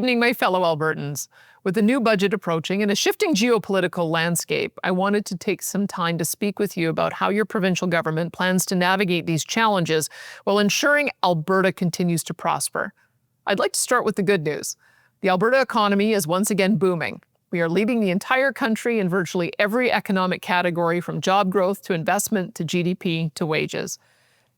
evening, my fellow Albertans. With the new budget approaching and a shifting geopolitical landscape, I wanted to take some time to speak with you about how your provincial government plans to navigate these challenges while ensuring Alberta continues to prosper. I'd like to start with the good news. The Alberta economy is once again booming. We are leading the entire country in virtually every economic category, from job growth to investment to GDP to wages.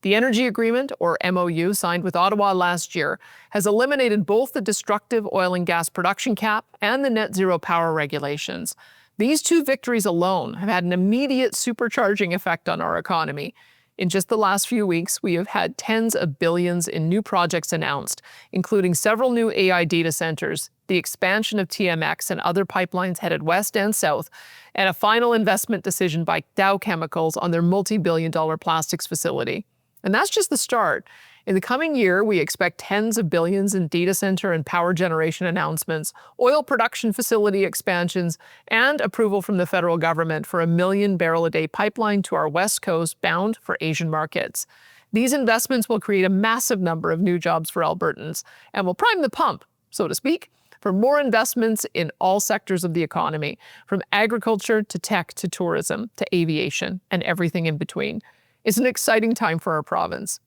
The Energy Agreement, or MOU, signed with Ottawa last year, has eliminated both the destructive oil and gas production cap and the net zero power regulations. These two victories alone have had an immediate supercharging effect on our economy. In just the last few weeks, we have had tens of billions in new projects announced, including several new AI data centers, the expansion of TMX and other pipelines headed west and south, and a final investment decision by Dow Chemicals on their multi-billion-dollar plastics facility. And that's just the start. In the coming year, we expect tens of billions in data center and power generation announcements, oil production facility expansions, and approval from the federal government for a 1 million barrel a day pipeline to our west coast bound for Asian markets. These investments will create a massive number of new jobs for Albertans and will prime the pump, so to speak, for more investments in all sectors of the economy, from agriculture to tech to tourism to aviation and everything in between. It's an exciting time for our province.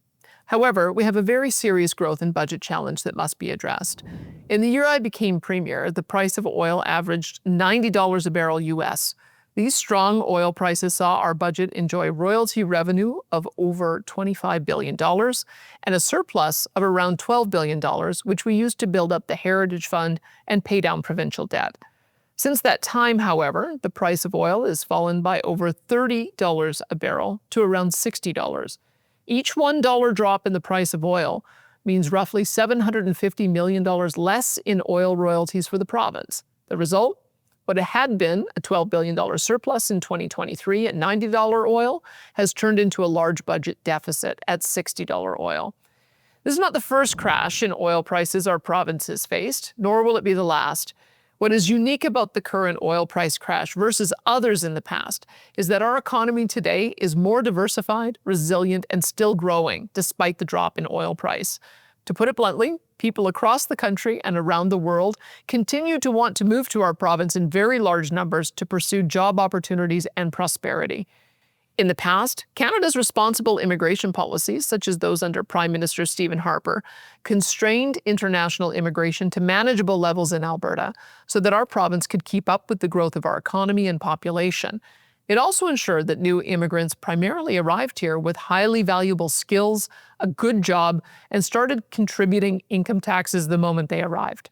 However, we have a very serious growth and budget challenge that must be addressed. In the year I became premier, the price of oil averaged $90 a barrel US. These strong oil prices saw our budget enjoy royalty revenue of over $25 billion and a surplus of around $12 billion, which we used to build up the Heritage Fund and pay down provincial debt. Since that time, however, the price of oil has fallen by over $30 a barrel to around $60. Each $1 drop in the price of oil means roughly $750 million less in oil royalties for the province. The result? What had been a $12 billion surplus in 2023 at $90 oil has turned into a large budget deficit at $60 oil. This is not the first crash in oil prices our province has faced, nor will it be the last. What is unique about the current oil price crash versus others in the past is that our economy today is more diversified, resilient, and still growing despite the drop in oil price. To put it bluntly, people across the country and around the world continue to want to move to our province in very large numbers to pursue job opportunities and prosperity. In the past, Canada's responsible immigration policies, such as those under Prime Minister Stephen Harper, constrained international immigration to manageable levels in Alberta so that our province could keep up with the growth of our economy and population. It also ensured that new immigrants primarily arrived here with highly valuable skills, a good job, and started contributing income taxes the moment they arrived.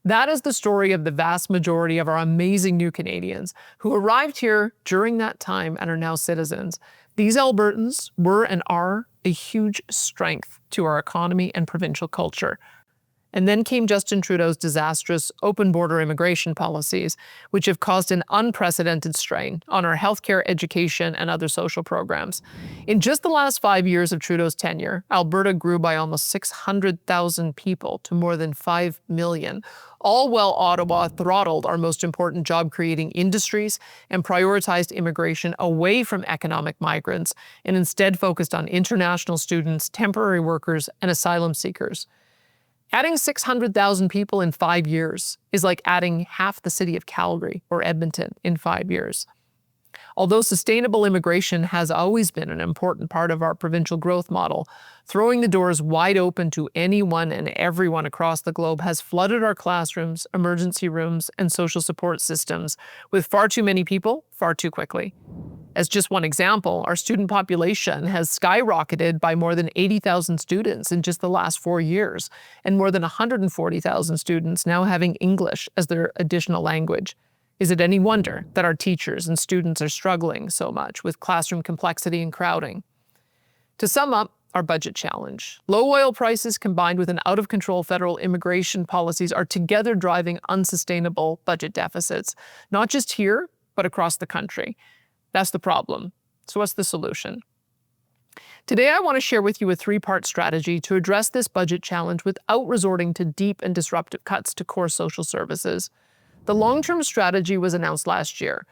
That is the story of the vast majority of our amazing new Canadians who arrived here during that time and are now citizens. These Albertans were and are a huge strength to our economy and provincial culture. And then came Justin Trudeau's disastrous open border immigration policies, which have caused an unprecedented strain on our healthcare, education, and other social programs. In just the last 5 years of Trudeau's tenure, Alberta grew by almost 600,000 people to more than 5 million, all while Ottawa throttled our most important job-creating industries and prioritized immigration away from economic migrants and instead focused on international students, temporary workers, and asylum seekers. Adding 600,000 people in 5 years is like adding half the city of Calgary or Edmonton in 5 years. Although sustainable immigration has always been an important part of our provincial growth model, throwing the doors wide open to anyone and everyone across the globe has flooded our classrooms, emergency rooms, and social support systems with far too many people, far too quickly. As just one example, our student population has skyrocketed by more than 80,000 students in just the last 4 years, and more than 140,000 students now having English as their additional language. Is it any wonder that our teachers and students are struggling so much with classroom complexity and crowding? To sum up our budget challenge, low oil prices combined with an out-of-control federal immigration policies are together driving unsustainable budget deficits, not just here, but across the country. That's the problem. So what's the solution? Today, I want to share with you a 3-part strategy to address this budget challenge without resorting to deep and disruptive cuts to core social services. The long-term strategy was announced last year.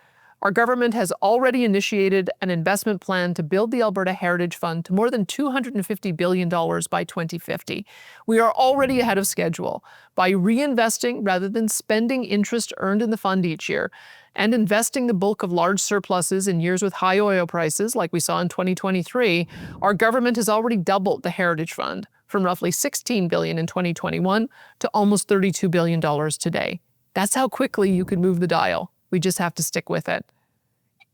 Our government has already initiated an investment plan to build the Alberta Heritage Fund to more than $250 billion by 2050. We are already ahead of schedule. By reinvesting rather than spending interest earned in the fund each year, and investing the bulk of large surpluses in years with high oil prices, like we saw in 2023, our government has already doubled the Heritage Fund from roughly $16 billion in 2021 to almost $32 billion today. That's how quickly you can move the dial. We just have to stick with it.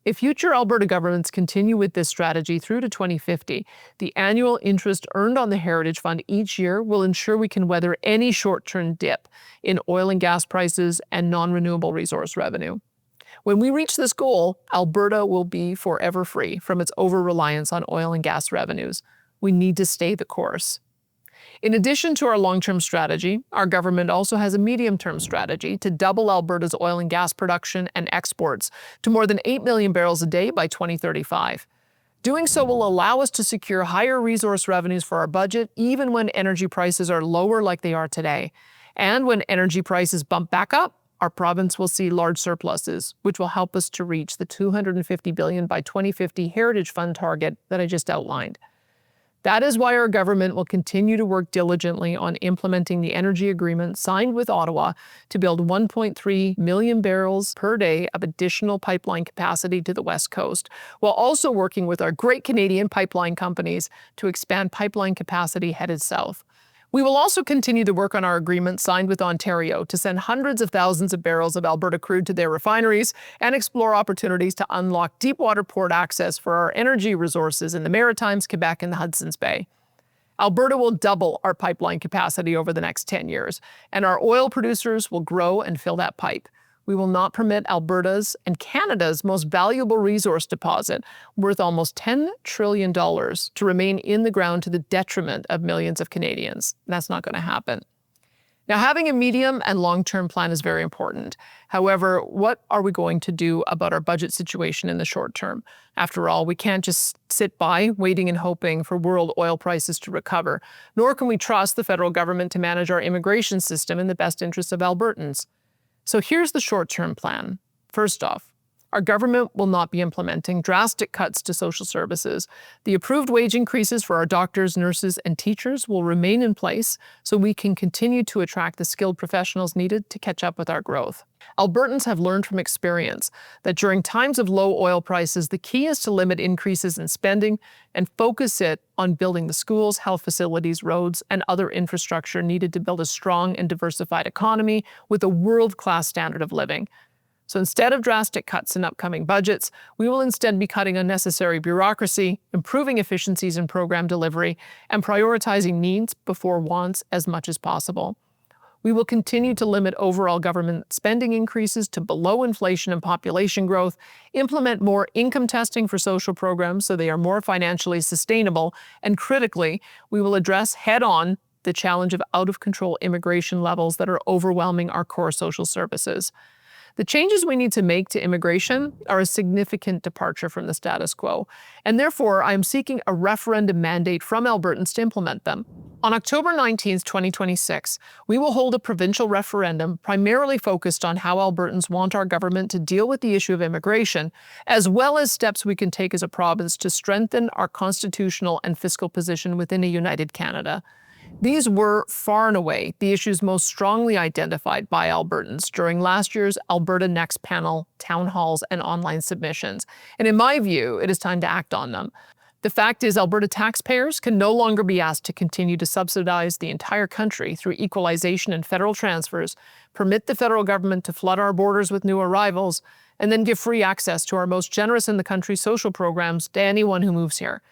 If future Alberta governments continue with this strategy through to 2050, the annual interest earned on the Heritage Fund each year will ensure we can weather any short-term dip in oil and gas prices and non-renewable resource revenue. When we reach this goal, Alberta will be forever free from its over-reliance on oil and gas revenues. We need to stay the course. In addition to our long-term strategy, our government also has a medium-term strategy to double Alberta's oil and gas production and exports to more than 8 million barrels a day by 2035. Doing so will allow us to secure higher resource revenues for our budget, even when energy prices are lower like they are today. And when energy prices bump back up, our province will see large surpluses, which will help us to reach the $250 billion by 2050 Heritage Fund target that I just outlined. That is why our government will continue to work diligently on implementing the energy agreement signed with Ottawa to build 1.3 million barrels per day of additional pipeline capacity to the West Coast, while also working with our great Canadian pipeline companies to expand pipeline capacity headed south. We will also continue to work on our agreement signed with Ontario to send hundreds of thousands of barrels of Alberta crude to their refineries and explore opportunities to unlock deepwater port access for our energy resources in the Maritimes, Quebec, and the Hudson's Bay. Alberta will double our pipeline capacity over the next 10 years, and our oil producers will grow and fill that pipe. We will not permit Alberta's and Canada's most valuable resource deposit, worth almost $10 trillion, to remain in the ground to the detriment of millions of Canadians. That's not going to happen. Now, having a medium and long-term plan is very important. However, what are we going to do about our budget situation in the short term? After all, we can't just sit by waiting and hoping for world oil prices to recover, nor can we trust the federal government to manage our immigration system in the best interests of Albertans. So here's the short-term plan. First off, our government will not be implementing drastic cuts to social services. The approved wage increases for our doctors, nurses, and teachers will remain in place so we can continue to attract the skilled professionals needed to catch up with our growth. Albertans have learned from experience that during times of low oil prices, the key is to limit increases in spending and focus it on building the schools, health facilities, roads, and other infrastructure needed to build a strong and diversified economy with a world-class standard of living. So instead of drastic cuts in upcoming budgets, we will instead be cutting unnecessary bureaucracy, improving efficiencies in program delivery, and prioritizing needs before wants as much as possible. We will continue to limit overall government spending increases to below inflation and population growth, implement more income testing for social programs so they are more financially sustainable, and critically, we will address head-on the challenge of out-of-control immigration levels that are overwhelming our core social services. The changes we need to make to immigration are a significant departure from the status quo, and therefore I am seeking a referendum mandate from Albertans to implement them. On October 19, 2026, we will hold a provincial referendum primarily focused on how Albertans want our government to deal with the issue of immigration, as well as steps we can take as a province to strengthen our constitutional and fiscal position within a united Canada. These were, far and away, the issues most strongly identified by Albertans during last year's Alberta Next panel, town halls, and online submissions. And in my view, it is time to act on them. The fact is, Alberta taxpayers can no longer be asked to continue to subsidize the entire country through equalization and federal transfers, permit the federal government to flood our borders with new arrivals, and then give free access to our most generous in the country social programs to anyone who moves here.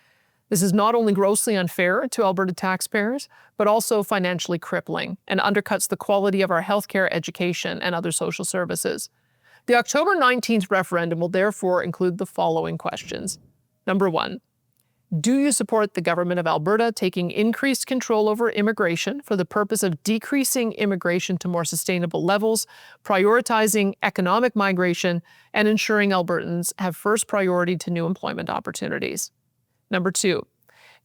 This is not only grossly unfair to Alberta taxpayers, but also financially crippling and undercuts the quality of our healthcare, education, and other social services. The October 19th referendum will therefore include the following questions. Number 1, do you support the government of Alberta taking increased control over immigration for the purpose of decreasing immigration to more sustainable levels, prioritizing economic migration, and ensuring Albertans have first priority to new employment opportunities? Number 2,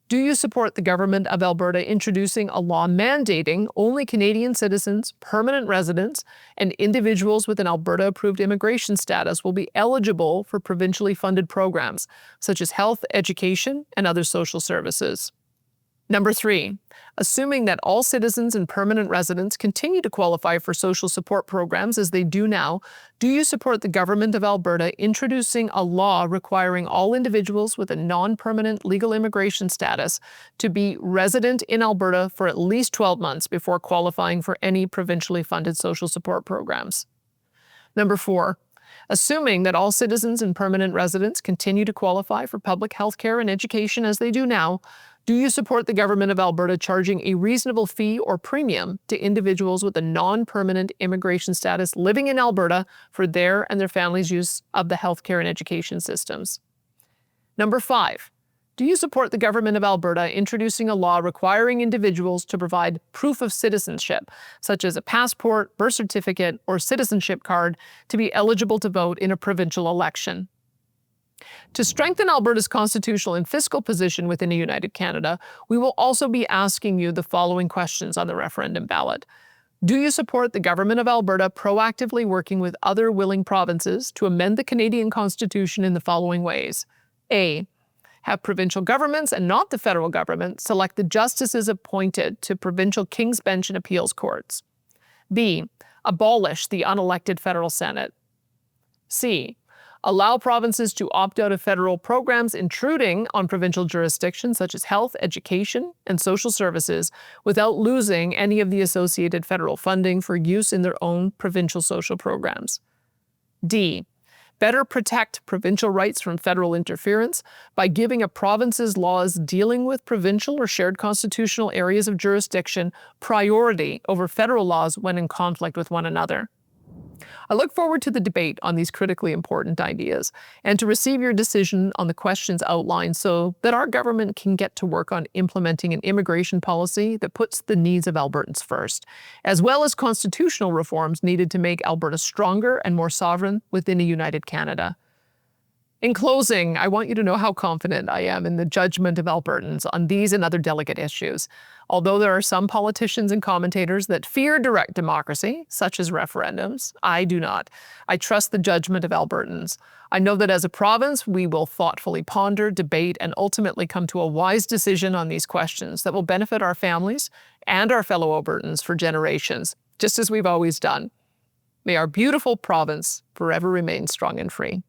Do you support the government of Alberta introducing a law mandating only Canadian citizens, permanent residents, and individuals with an Alberta-approved immigration status will be eligible for provincially funded programs, such as health, education, and other social services? Number 3, assuming that all citizens and permanent residents continue to qualify for social support programs as they do now, do you support the government of Alberta introducing a law requiring all individuals with a non-permanent legal immigration status to be resident in Alberta for at least 12 months before qualifying for any provincially funded social support programs? Number 4, assuming that all citizens and permanent residents continue to qualify for public health care and education as they do now, do you support the government of Alberta charging a reasonable fee or premium to individuals with a non-permanent immigration status living in Alberta for their and their families' use of the healthcare and education systems? Number 5, do you support the government of Alberta introducing a law requiring individuals to provide proof of citizenship, such as a passport, birth certificate, or citizenship card, to be eligible to vote in a provincial election? To strengthen Alberta's constitutional and fiscal position within a united Canada, we will also be asking you the following questions on the referendum ballot. Do you support the government of Alberta proactively working with other willing provinces to amend the Canadian Constitution in the following ways? A, have provincial governments and not the federal government select the justices appointed to provincial King's Bench and appeals courts. B, abolish the unelected federal Senate. C, allow provinces to opt out of federal programs intruding on provincial jurisdictions such as health, education, and social services without losing any of the associated federal funding for use in their own provincial social programs. D, better protect provincial rights from federal interference by giving a province's laws dealing with provincial or shared constitutional areas of jurisdiction priority over federal laws when in conflict with one another. I look forward to the debate on these critically important ideas and to receive your decision on the questions outlined so that our government can get to work on implementing an immigration policy that puts the needs of Albertans first, as well as constitutional reforms needed to make Alberta stronger and more sovereign within a united Canada. In closing, I want you to know how confident I am in the judgment of Albertans on these and other delicate issues. Although there are some politicians and commentators that fear direct democracy, such as referendums, I do not. I trust the judgment of Albertans. I know that as a province, we will thoughtfully ponder, debate, and ultimately come to a wise decision on these questions that will benefit our families and our fellow Albertans for generations, just as we've always done. May our beautiful province forever remain strong and free.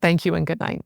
Thank you and good night.